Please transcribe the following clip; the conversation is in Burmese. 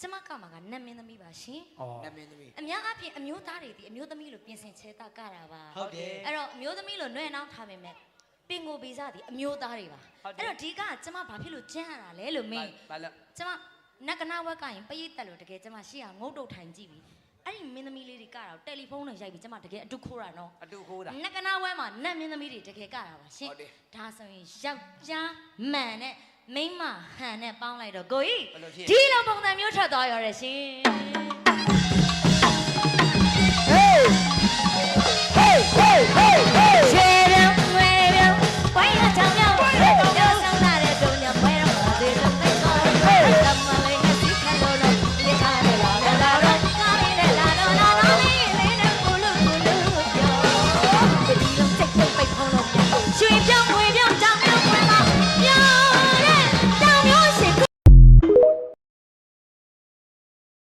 ကျမကမှာကနတ်မင်းသမီးပါရှင်နတ်မင်းသမီးအများအားဖြင့်အမျိုးသားတွေဒီအမျိုးသမီးလို့ပြင်ဆင်ချဲတာကတာပါဟုတ်တယ်အဲ့တော့အမျိုးသမီးလို့နှွဲ့နှောင်းထားပေမဲ့ပင်ကိုဗီဇဒီအမျိုးသားတွေပါအဲ့တော့ဒီကကျမဘာဖြစ်လို့ကျန်းရတာလဲလို့မင်းကျမနက်ကနာဝက်ကရင်ပရိသတ်လို့တကယ်ကျမရှိအောင်ငုတ်တုတ်ထိုင်ကြည့်ပြီအဲ့ဒီမင်းသမီးလေးတွေကတော့တယ်လီဖုန်းနဲ့ရိုက်ပြီးကျမတကယ်အတူခိုးတာနော်အတူခိုးတာနက်ကနာဝဲမှာနတ်မင်းသမီးတွေတကယ်ကတာပါရှင်ဒါဆိုရင်ယောက်ျားမှန်နဲ့မိန်းမဟန်နဲ့ပေါင်းလိုက်တော့ကိုကြီးဒီလိုပုံစံမျိုးထွက်သွားရတဲ့ရှင် Hey hey hey hey